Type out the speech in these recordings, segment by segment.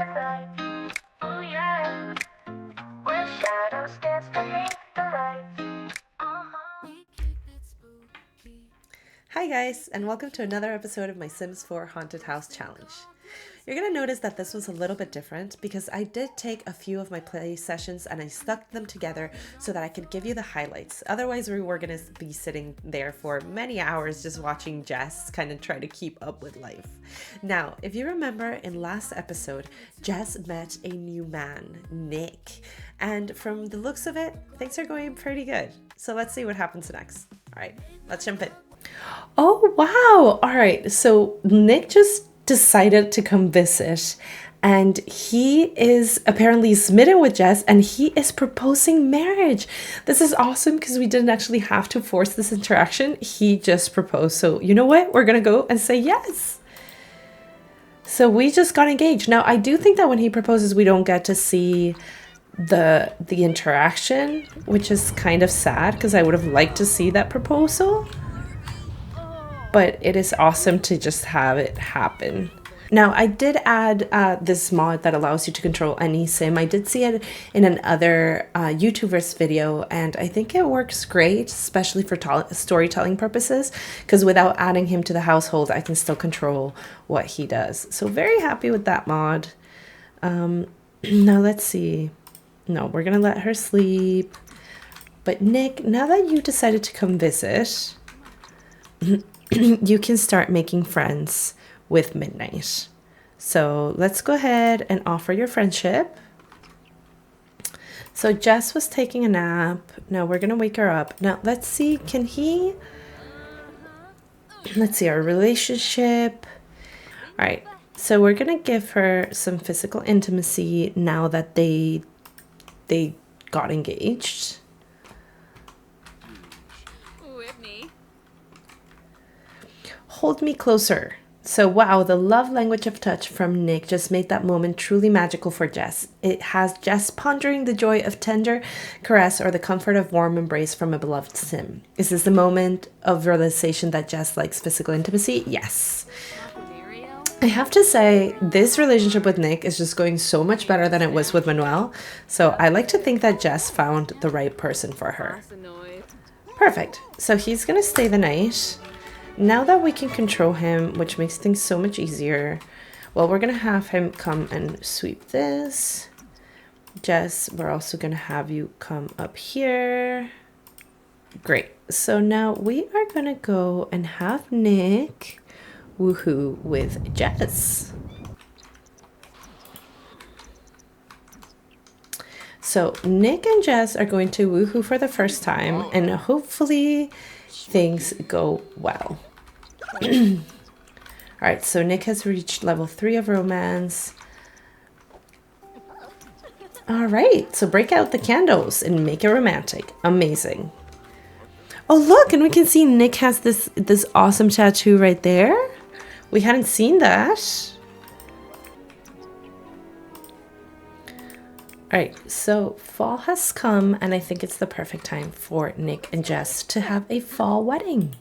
Oh yeah, where shadows dance beneath the lights. Hi guys, and welcome to another episode of my Sims 4 Haunted House Challenge. You're going to notice that this was a little bit different because I did take a few of my play sessions and I stuck them together so that I could give you the highlights. Otherwise, we were going to be sitting there for many hours just watching Jess kind of try to keep up with life. Now, if you remember in last episode, Jess met a new man, Nick. And from the looks of it, things are going pretty good. So let's see what happens next. All right, let's jump in. Oh, wow. All right. So Nick just decided to come visit, and he is apparently smitten with Jess, and he is proposing marriage. This is awesome because we didn't actually have to force this interaction. He just proposed. So, you know what? We're going to go and say yes. So we just got engaged. Now, I do think that when he proposes, we don't get to see the interaction, which is kind of sad because I would have liked to see that proposal. But it is awesome to just have it happen. Now, I did add this mod that allows you to control any sim. I did see it in another YouTuber's video, and I think it works great, especially for storytelling purposes, because without adding him to the household, I can still control what he does. So very happy with that mod. Now, let's see. No, we're going to let her sleep. But Nick, now that you decided to come visit, you can start making friends with Midnight. So let's go ahead and offer your friendship. So Jess was taking a nap. Now we're going to wake her up. Now let's see, let's see our relationship. All right. So we're going to give her some physical intimacy now that they got engaged. Hold me closer. So wow, the love language of touch from Nick just made that moment truly magical for Jess. It has Jess pondering the joy of tender caress or the comfort of warm embrace from a beloved sim. Is this the moment of realization that Jess likes physical intimacy? Yes. I have to say, this relationship with Nick is just going so much better than it was with Manuel. So I like to think that Jess found the right person for her. Perfect. So he's going to stay the night. Now that we can control him, which makes things so much easier, well, we're going to have him come and sweep this. Jess, we're also going to have you come up here. Great. So now we are going to go and have Nick woohoo with Jess. So Nick and Jess are going to woohoo for the first time, and hopefully things go well. All right, so Nick has reached level 3 of romance. All right, so break out the candles and make it romantic. Amazing. Oh, look, and we can see Nick has this awesome tattoo right there. We hadn't seen that. All right, so fall has come, and I think it's the perfect time for Nick and Jess to have a fall wedding.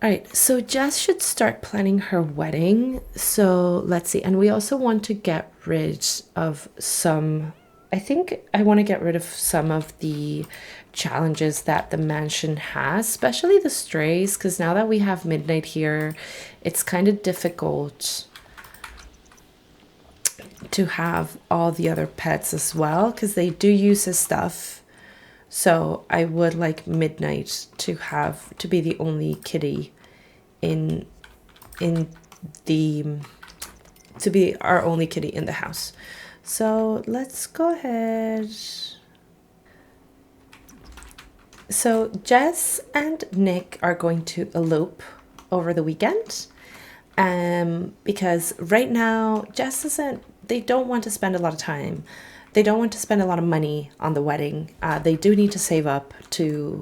All right, so Jess should start planning her wedding. So let's see. And we also want to get rid of some, I think I want to get rid of some of the challenges that the mansion has, especially the strays, because now that we have Midnight here, it's kind of difficult to have all the other pets as well, because they do use his stuff. So I would like Midnight to be the only kitty to be our only kitty in the house. So let's go ahead. So Jess and Nick are going to elope over the weekend. Because right now they don't want to spend a lot of time. They don't want to spend a lot of money on the wedding. They do need to save up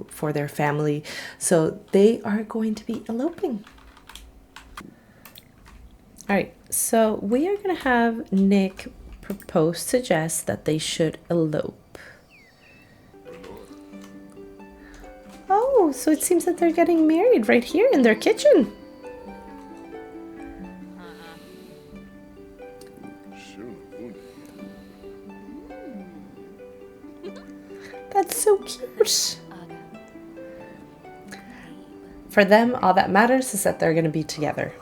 for their family. So they are going to be eloping. All right, so we are going to have Nick propose to Jess that they should elope. Oh, so it seems that they're getting married right here in their kitchen. so cute. For them, all that matters is that they're going to be together.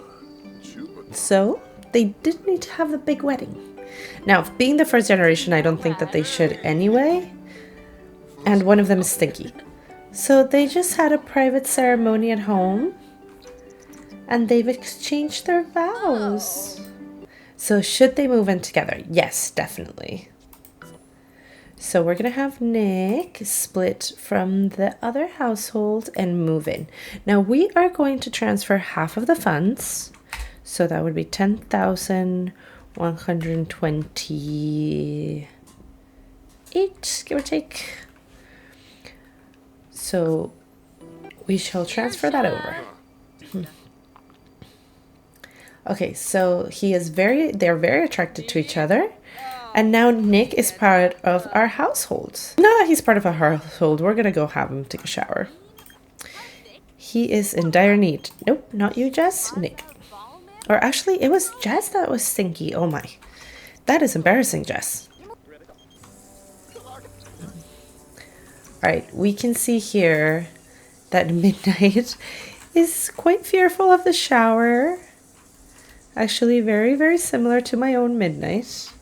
So they did need to have the big wedding. Now, being the first generation, I don't think that they should anyway. And one of them is Stinky. So they just had a private ceremony at home. And they've exchanged their vows. So should they move in together? Yes, definitely. So we're going to have Nick split from the other household and move in. Now we are going to transfer half of the funds. So that would be 10,128, give or take. So we shall transfer that over. Okay, so they're very attracted to each other. And now Nick is part of our household. Now that he's part of our household, we're gonna go have him take a shower. He is in dire need. Nope, not you, Jess. Nick. Or actually, it was Jess that was stinky. Oh my. That is embarrassing, Jess. Alright, we can see here that Midnight is quite fearful of the shower. Actually, very, very similar to my own Midnight.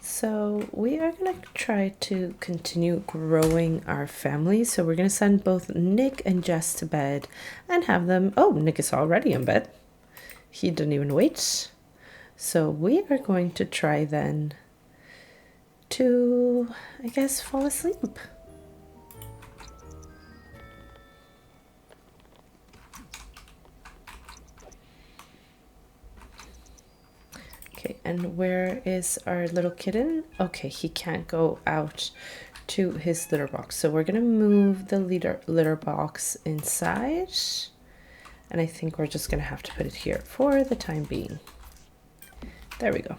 So we are going to try to continue growing our family. So we're going to send both Nick and Jess to bed and have them... Oh, Nick is already in bed. He didn't even wait. So we are going to try then to, I guess, fall asleep. Okay, and where is our little kitten? Okay, he can't go out to his litter box. So we're going to move the litter box inside. And I think we're just going to have to put it here for the time being. There we go.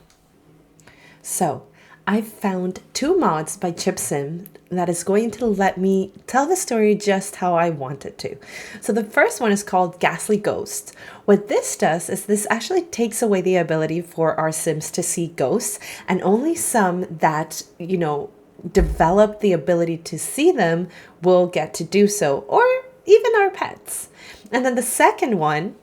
So I found 2 mods by ChipSim that is going to let me tell the story just how I want it to. So the first one is called Ghastly Ghost. What this does is this actually takes away the ability for our Sims to see ghosts, and only some that, you know, develop the ability to see them will get to do so, or even our pets. And then the second one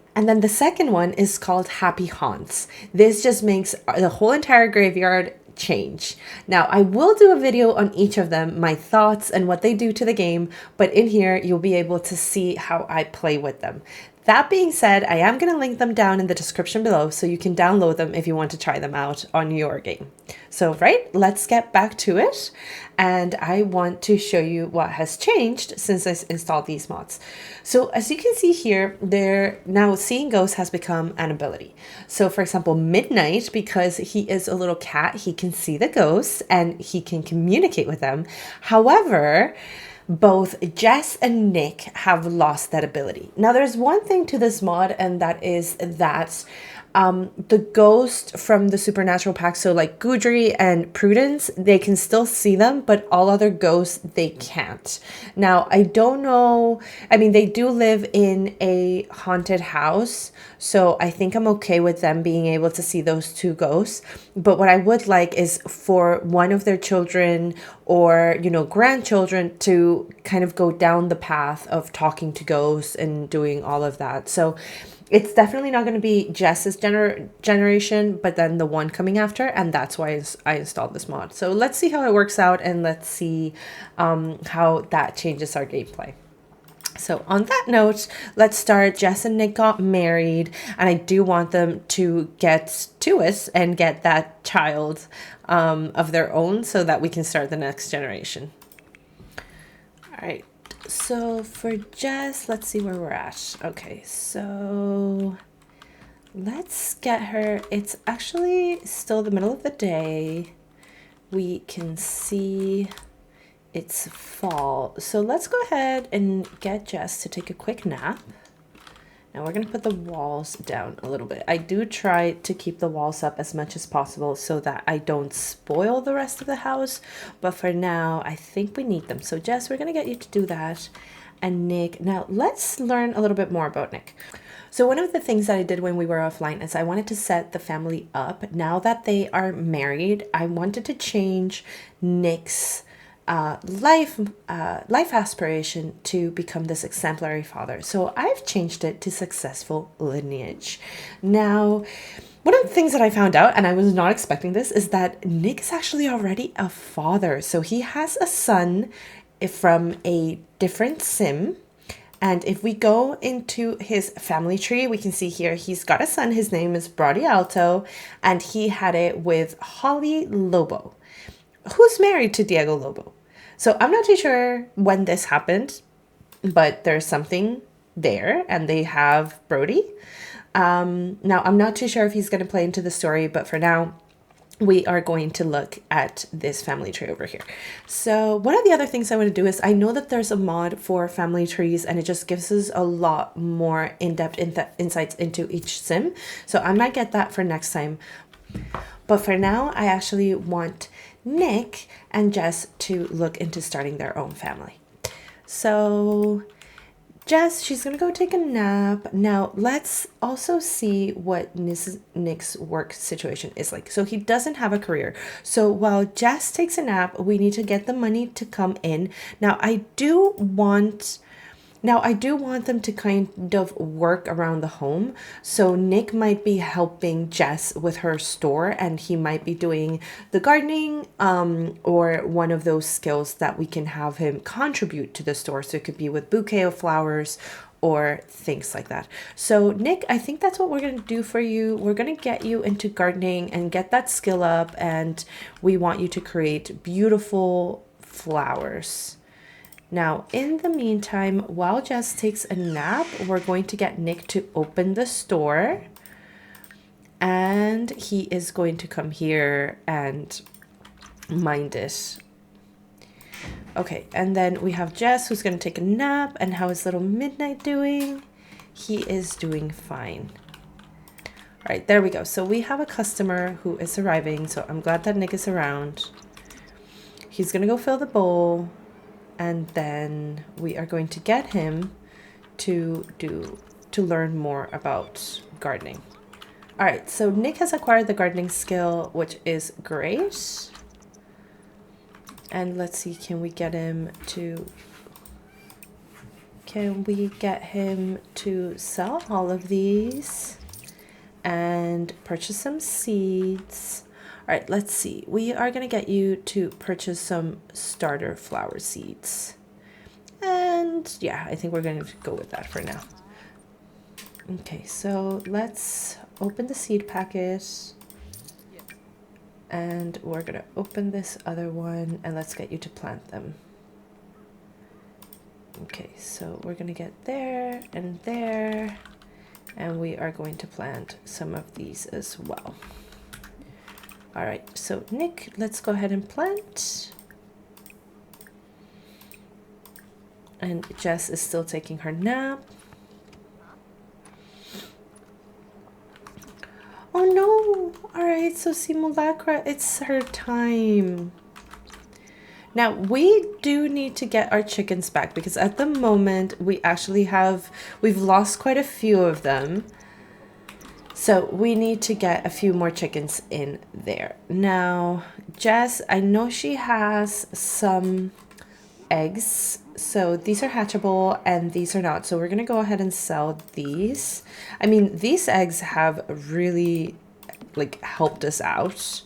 is called Happy Haunts. This just makes the whole entire graveyard change. Now, I will do a video on each of them, my thoughts and what they do to the game, but in here you'll be able to see how I play with them. That being said, I am going to link them down in the description below so you can download them if you want to try them out on your game. So, right, let's get back to it. And I want to show you what has changed since I installed these mods. So as you can see here, now seeing ghosts has become an ability. So for example, Midnight, because he is a little cat, he can see the ghosts and he can communicate with them. However, both Jess and Nick have lost that ability. Now there's one thing to this mod, and that is that the ghost from the supernatural pack, so like Gudry and Prudence, they can still see them, but all other ghosts, they can't. Now, I don't know, I mean, they do live in a haunted house, so I think I'm okay with them being able to see those 2 ghosts. But what I would like is for one of their children or, you know, grandchildren to kind of go down the path of talking to ghosts and doing all of that. So it's definitely not going to be Jess's generation, but then the one coming after, and that's why I installed this mod. So let's see how it works out, and let's see how that changes our gameplay. So on that note, let's start. Jess and Nick got married, and I do want them to get to us and get that child of their own so that we can start the next generation. All right. So for Jess, let's see where we're at. Okay, so let's get her. It's actually still the middle of the day. We can see it's fall. So let's go ahead and get Jess to take a quick nap. Now we're going to put the walls down a little bit. I do try to keep the walls up as much as possible so that I don't spoil the rest of the house. But for now, I think we need them. So Jess, we're going to get you to do that. And Nick, now let's learn a little bit more about Nick. So one of the things that I did when we were offline is I wanted to set the family up. Now that they are married, I wanted to change Nick's life life aspiration to become this exemplary father. So I've changed it to successful lineage. Now, one of the things that I found out, and I was not expecting this, is that Nick is actually already a father. So he has a son from a different sim. And if we go into his family tree, we can see here he's got a son. His name is Brody Alto, and he had it with Holly Lobo, who's married to Diego Lobo. So I'm not too sure when this happened, but there's something there, and they have Brody. Now, I'm not too sure if he's going to play into the story, but for now, we are going to look at this family tree over here. So one of the other things I want to do is, I know that there's a mod for family trees, and it just gives us a lot more in-depth insights into each sim. So I might get that for next time. But for now, I actually want Nick and Jess to look into starting their own family. So Jess, she's going to go take a nap. Now, let's also see what Nick's work situation is like. So he doesn't have a career. So while Jess takes a nap, we need to get the money to come in. Now, I do want them to kind of work around the home. So Nick might be helping Jess with her store, and he might be doing the gardening or one of those skills that we can have him contribute to the store. So it could be with bouquet of flowers or things like that. So Nick, I think that's what we're going to do for you. We're going to get you into gardening and get that skill up, and we want you to create beautiful flowers. Now, in the meantime, while Jess takes a nap, we're going to get Nick to open the store. And he is going to come here and mind it. Okay, and then we have Jess, who's going to take a nap. And how is little Midnight doing? He is doing fine. All right, there we go. So we have a customer who is arriving. So I'm glad that Nick is around. He's going to go fill the bowl. And then we are going to get him to learn more about gardening. All right, so Nick has acquired the gardening skill, which is great. And let's see, can we get him to sell all of these and purchase some seeds? All right, let's see. We are going to get you to purchase some starter flower seeds. And yeah, I think we're going to go with that for now. Okay, so let's open the seed packet. And we're going to open this other one, and let's get you to plant them. Okay, so we're going to get there and there. And we are going to plant some of these as well. All right, so Nick, let's go ahead and plant. And Jess is still taking her nap. Oh no! All right, so Simulacra, it's her time. Now, we do need to get our chickens back, because at the moment we've lost quite a few of them. So we need to get a few more chickens in there. Now, Jess, I know she has some eggs. So these are hatchable and these are not. So we're going to go ahead and sell these. I mean, these eggs have really helped us out.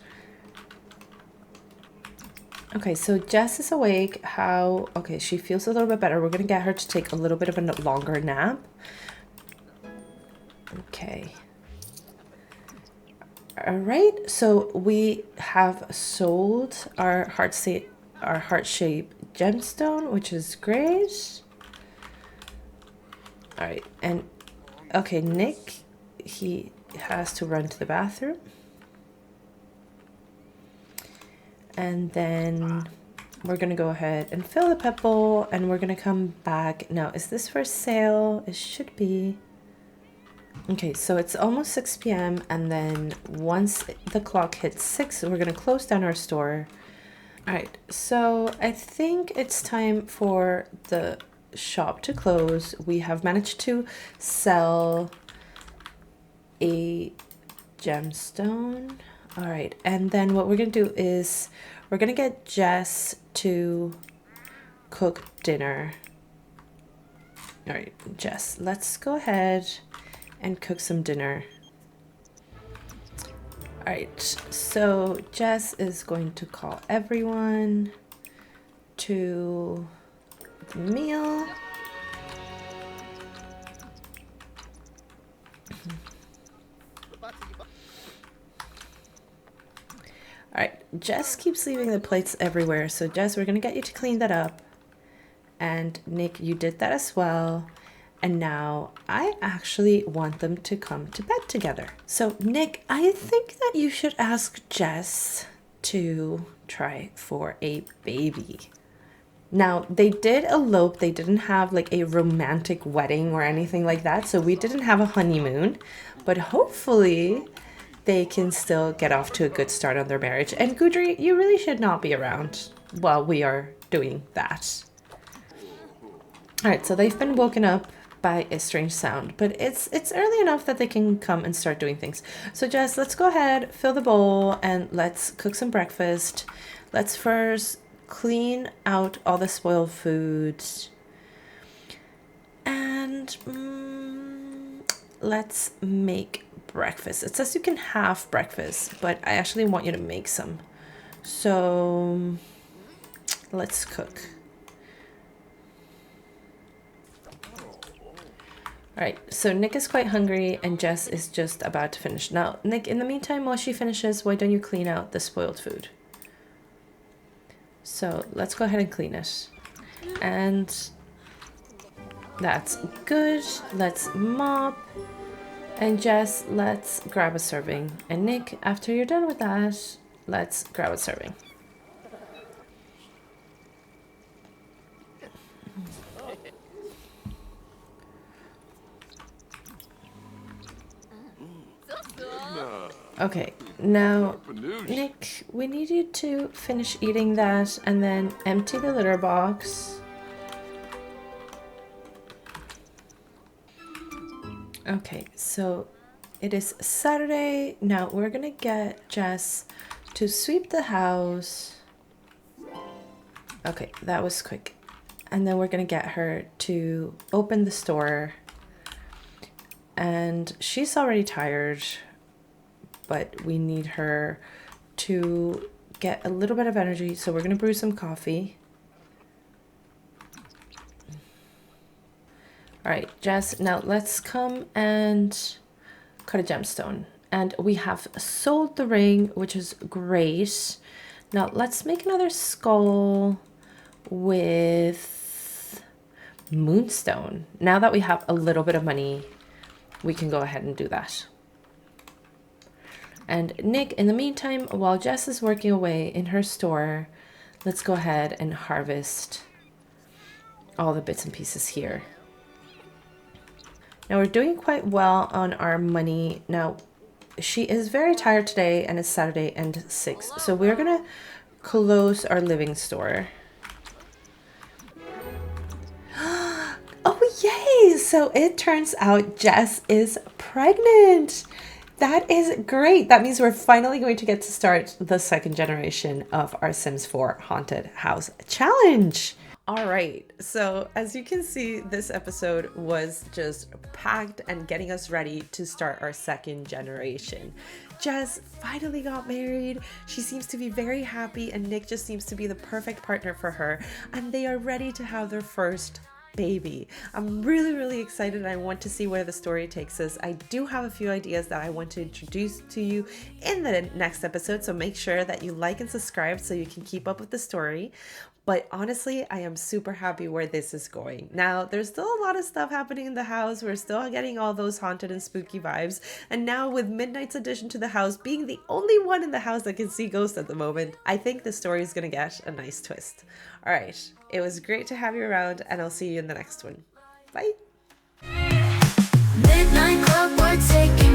Okay, so Jess is awake. Okay, she feels a little bit better. We're going to get her to take a little bit of a longer nap. Okay. All right, so we have sold our heart-shaped gemstone, which is great. All right, and okay, Nick, he has to run to the bathroom. And then we're gonna go ahead and fill the pet bowl, and we're gonna come back. Now, is this for sale? It should be. Okay, so it's almost 6 p.m. and then once the clock hits 6, we're gonna close down our store. All right, so I think it's time for the shop to close. We have managed to sell a gemstone. All right, and then what we're gonna do is we're gonna get Jess to cook dinner. All right, Jess, let's go ahead and cook some dinner. All right, so Jess is going to call everyone to the meal. All right, Jess keeps leaving the plates everywhere. So Jess, we're gonna get you to clean that up. And Nick, you did that as well. And now I actually want them to come to bed together. So Nick, I think that you should ask Jess to try for a baby. Now, they did elope. They didn't have like a romantic wedding or anything like that. So we didn't have a honeymoon, but hopefully they can still get off to a good start on their marriage. And Gudri, you really should not be around while we are doing that. All right, so they've been woken up by a strange sound, but it's early enough that they can come and start doing things. So Jess, let's go ahead, fill the bowl, and let's cook some breakfast. Let's first clean out all the spoiled foods. And let's make breakfast. It says you can have breakfast, but I actually want you to make some. So let's cook. All right, so Nick is quite hungry and Jess is just about to finish. Now, Nick, in the meantime, while she finishes, why don't you clean out the spoiled food? So let's go ahead and clean it. And that's good. Let's mop. And Jess, let's grab a serving. And Nick, after you're done with that, let's grab a serving. Okay, now, Nick, we need you to finish eating that and then empty the litter box. Okay, so it is Saturday. Now we're gonna get Jess to sweep the house. Okay, that was quick. And then we're gonna get her to open the store. And she's already tired, but we need her to get a little bit of energy. So we're gonna brew some coffee. All right, Jess, now let's come and cut a gemstone. And we have sold the ring, which is great. Now let's make another skull with moonstone. Now that we have a little bit of money, we can go ahead and do that. And Nick, in the meantime, while Jess is working away in her store, let's go ahead and harvest all the bits and pieces here. Now we're doing quite well on our money. Now she is very tired today and it's Saturday and 6. So we're gonna close our living store. Oh yay! So it turns out Jess is pregnant. That is great. That means we're finally going to get to start the second generation of our Sims 4 Haunted House Challenge. All right, so as you can see, this episode was just packed and getting us ready to start our second generation. Jess finally got married. She seems to be very happy and Nick just seems to be the perfect partner for her. And they are ready to have their first baby. I'm really excited and I want to see where the story takes us. I do have a few ideas that I want to introduce to you in the next episode, so make sure that you like and subscribe so you can keep up with the story. But honestly, I am super happy where this is going. Now, there's still a lot of stuff happening in the house. We're still getting all those haunted and spooky vibes. And now with Midnight's addition to the house being the only one in the house that can see ghosts at the moment, I think the story is going to get a nice twist. All right, it was great to have you around and I'll see you in the next one. Bye. Midnight club, we're taking